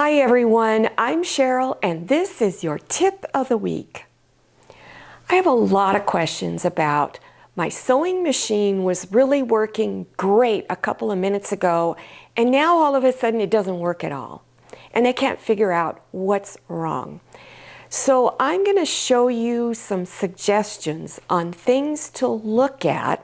Hi everyone, I'm Cheryl and this is your tip of the week. I have a lot of questions about my sewing machine was really working great a couple of minutes ago and now all of a sudden it doesn't work at all and I can't figure out what's wrong. So I'm going to show you some suggestions on things to look at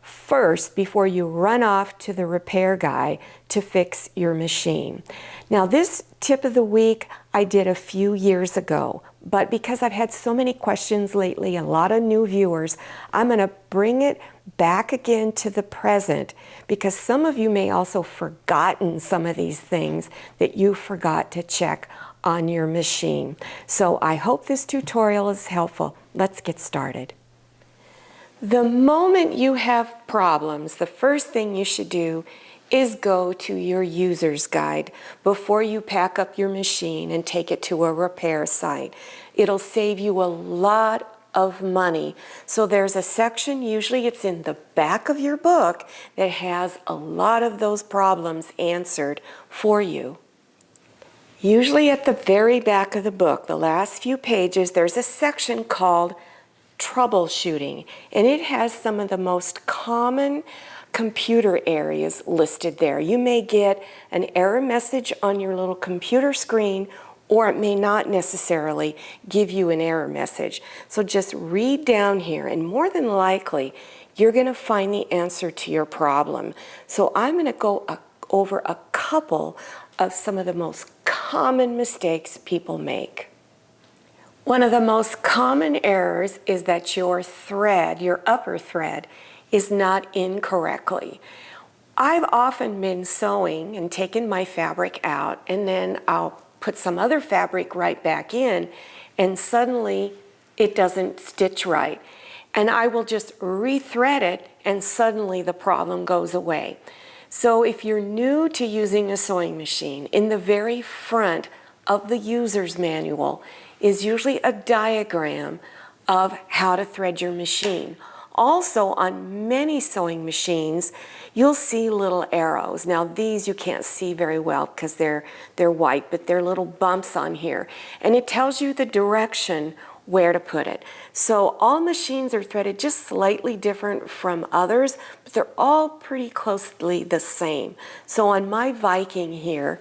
first before you run off to the repair guy to fix your machine. Now this tip of the week I did a few years ago, but because I've had so many questions lately, a lot of new viewers, I'm going to bring it back again to the present because some of you may also forgotten some of these things that you forgot to check on your machine. So I hope this tutorial is helpful. Let's get started. The moment you have problems, the first thing you should do is go to your user's guide before you pack up your machine and take it to a repair site. It'll save you a lot of money. So there's a section, usually it's in the back of your book, that has a lot of those problems answered for you. Usually at the very back of the book, the last few pages, there's a section called troubleshooting, and it has some of the most common computer areas listed there. You may get an error message on your little computer screen, or it may not necessarily give you an error message. So just read down here, and more than likely, you're going to find the answer to your problem. So I'm going to go over a couple of some of the most common mistakes people make. One of the most common errors is that your thread, your upper thread, is not in correctly. I've often been sewing and taken my fabric out and then I'll put some other fabric right back in and suddenly it doesn't stitch right. And I will just rethread it and suddenly the problem goes away. So if you're new to using a sewing machine, in the very front of the user's manual is usually a diagram of how to thread your machine. Also, on many sewing machines, you'll see little arrows. Now these you can't see very well because they're white, but they're little bumps on here. And it tells you the direction where to put it. So all machines are threaded just slightly different from others, but they're all pretty closely the same. So on my Viking here,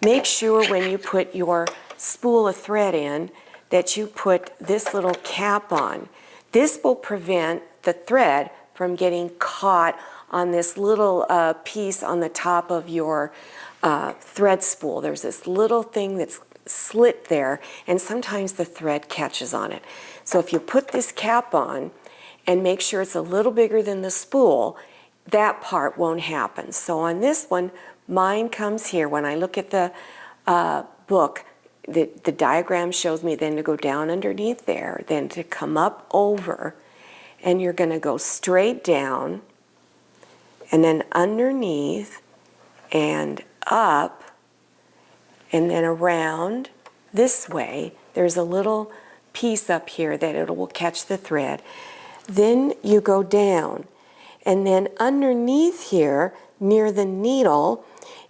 make sure when you put your spool of thread in that you put this little cap on. This will prevent the thread from getting caught on this little piece on the top of your thread spool. There's this little thing that's slit there, and sometimes the thread catches on it. So if you put this cap on and make sure it's a little bigger than the spool, that part won't happen. So on this one, mine comes here. When I look at the book, the diagram shows me then to go down underneath there, then to come up over, and you're going to go straight down, and then underneath, and up, and then around this way. There's a little piece up here that it will catch the thread. Then you go down, and then underneath here, near the needle,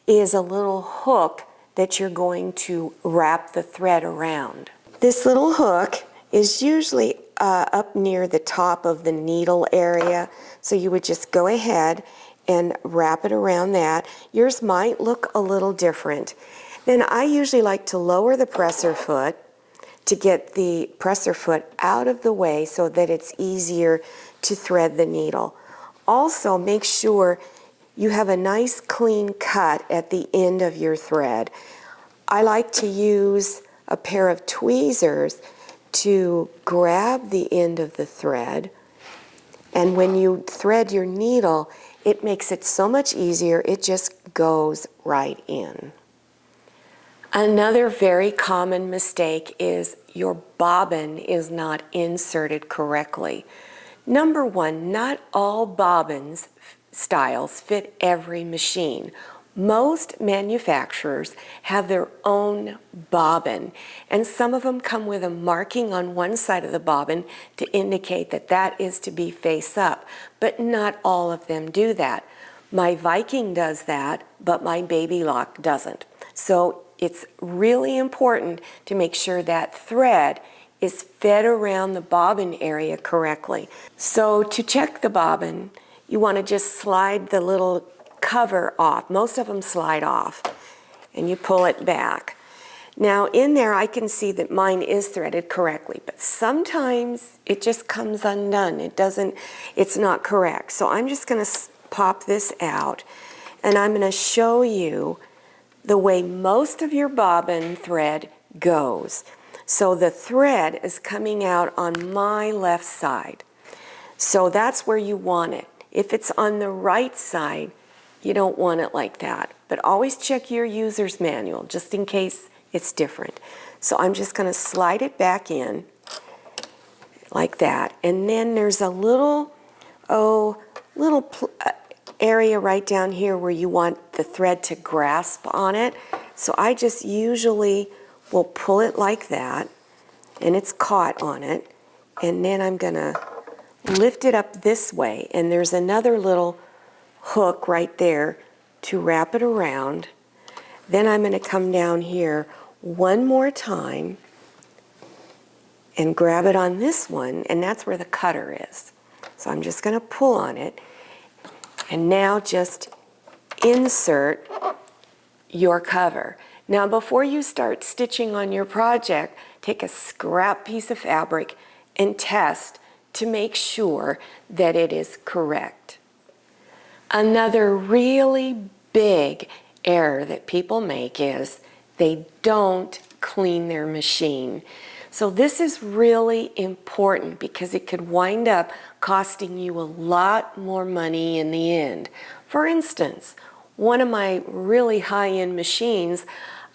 is a little hook that you're going to wrap the thread around. This little hook is usually up near the top of the needle area, so you would just go ahead and wrap it around that. Yours might look a little different. Then I usually like to lower the presser foot to get the presser foot out of the way so that it's easier to thread the needle. Also, make sure you have a nice clean cut at the end of your thread. I like to use a pair of tweezers to grab the end of the thread, and when you thread your needle, it makes it so much easier. It just goes right in. Another very common mistake is your bobbin is not inserted correctly. Number one, not all bobbins styles fit every machine. Most manufacturers have their own bobbin, and some of them come with a marking on one side of the bobbin to indicate that that is to be face up, but not all of them do that. My Viking does that, but my Baby Lock doesn't. So it's really important to make sure that thread is fed around the bobbin area correctly. So to check the bobbin, you want to just slide the little cover off. Most of them slide off, and you pull it back. Now in there I can see that mine is threaded correctly, but sometimes it just comes undone. It's not correct. So I'm just going to pop this out, and I'm going to show you the way most of your bobbin thread goes. So the thread is coming out on my left side. So that's where you want it. If it's on the right side, you don't want it like that. But always check your user's manual, just in case it's different. So I'm just going to slide it back in like that. And then there's a little area right down here where you want the thread to grasp on it. So I just usually will pull it like that, and it's caught on it. And then I'm going to lift it up this way, and there's another little hook right there to wrap it around. Then I'm going to come down here one more time and grab it on this one, and that's where the cutter is. So I'm just going to pull on it, and now just insert your cover. Now before you start stitching on your project, take a scrap piece of fabric and test to make sure that it is correct. Another really big error that people make is they don't clean their machine. So this is really important because it could wind up costing you a lot more money in the end. For instance, one of my really high-end machines,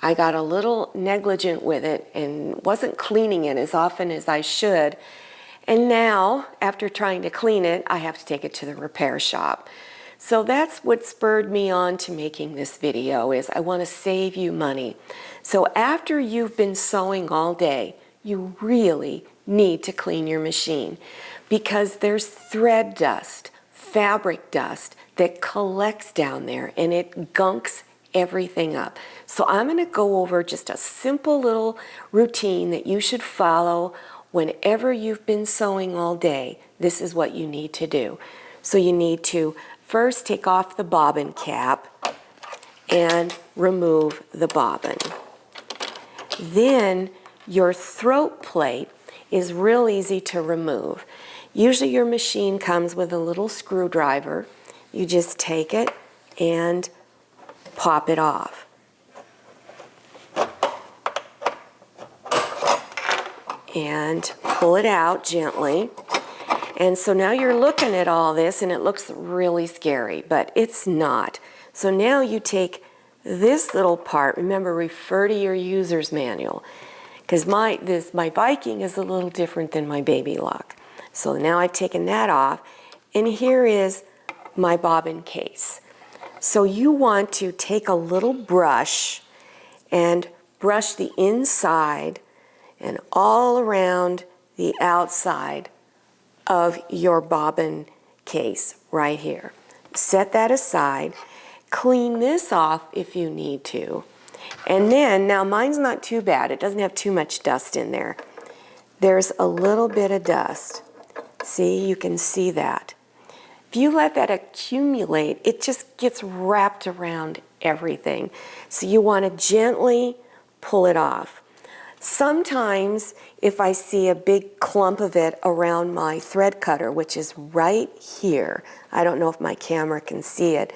I got a little negligent with it and wasn't cleaning it as often as I should. And now, after trying to clean it, I have to take it to the repair shop. So that's what spurred me on to making this video, is I want to save you money. So after you've been sewing all day, you really need to clean your machine because there's thread dust, fabric dust that collects down there, and it gunks everything up. So I'm going to go over just a simple little routine that you should follow whenever you've been sewing all day. This is what you need to do. So you need to first take off the bobbin cap and remove the bobbin. Then your throat plate is real easy to remove. Usually your machine comes with a little screwdriver. You just take it and pop it off. And pull it out gently. And so now you're looking at all this and it looks really scary, but it's not. So now you take this little part, remember, refer to your user's manual, because my Viking is a little different than my baby lock. So now I've taken that off, and here is my bobbin case. So you want to take a little brush and brush the inside and all around the outside of your bobbin case right here. Set that aside. Clean this off if you need to. And then, now mine's not too bad. It doesn't have too much dust in there. There's a little bit of dust. See, you can see that. If you let that accumulate, it just gets wrapped around everything. So you want to gently pull it off. Sometimes if I see a big clump of it around my thread cutter, which is right here, I don't know if my camera can see it,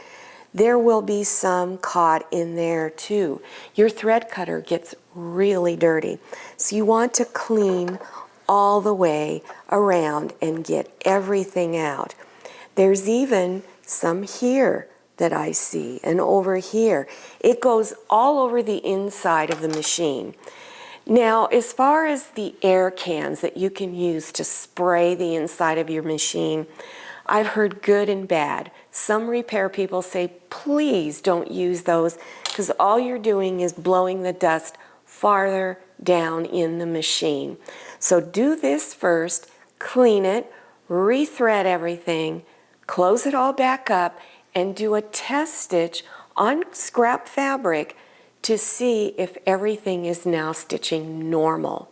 there will be some caught in there too. Your thread cutter gets really dirty. So you want to clean all the way around and get everything out. There's even some here that I see, and over here. It goes all over the inside of the machine. Now, as far as the air cans that you can use to spray the inside of your machine, I've heard good and bad. Some repair people say, please don't use those, because all you're doing is blowing the dust farther down in the machine. So do this first, clean it, rethread everything, close it all back up, and do a test stitch on scrap fabric to see if everything is now stitching normal.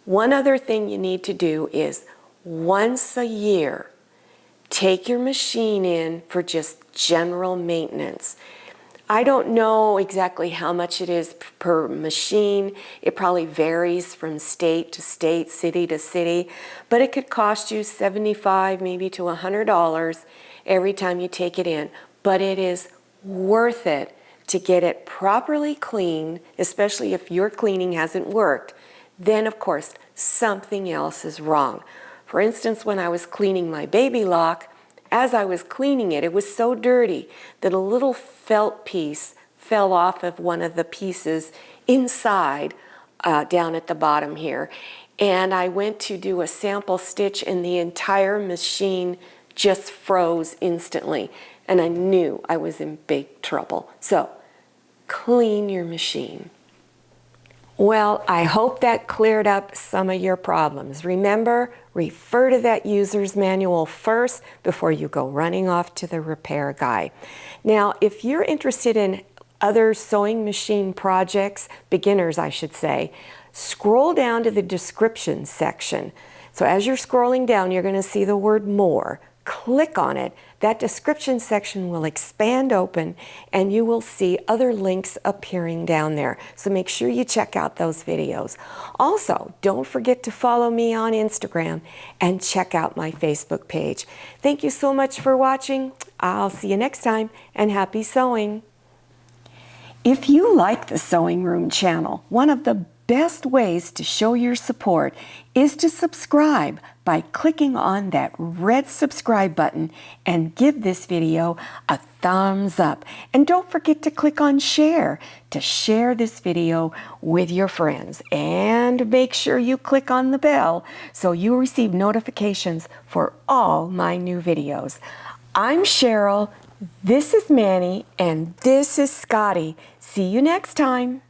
One other thing you need to do is once a year, take your machine in for just general maintenance. I don't know exactly how much it is per machine. It probably varies from state to state, city to city, but it could cost you $75 maybe to $100 every time you take it in. But it is worth it to get it properly cleaned, especially if your cleaning hasn't worked. Then of course something else is wrong. For instance, when I was cleaning my baby lock, as I was cleaning it, it was so dirty that a little felt piece fell off of one of the pieces inside down at the bottom here. And I went to do a sample stitch and the entire machine just froze instantly. And I knew I was in big trouble. So, clean your machine. Well, I hope that cleared up some of your problems. Remember, refer to that user's manual first before you go running off to the repair guy. Now, if you're interested in other sewing machine projects, beginners I should say, scroll down to the description section. So as you're scrolling down, you're going to see the word more. Click on it. That description section will expand open and you will see other links appearing down there. So make sure you check out those videos. Also, don't forget to follow me on Instagram and check out my Facebook page. Thank you so much for watching. I'll see you next time and happy sewing. If you like the Sewing Room channel, one of the best ways to show your support is to subscribe by clicking on that red subscribe button and give this video a thumbs up. And don't forget to click on share to share this video with your friends. And make sure you click on the bell so you receive notifications for all my new videos. I'm Cheryl, this is Manny, and this is Scotty. See you next time.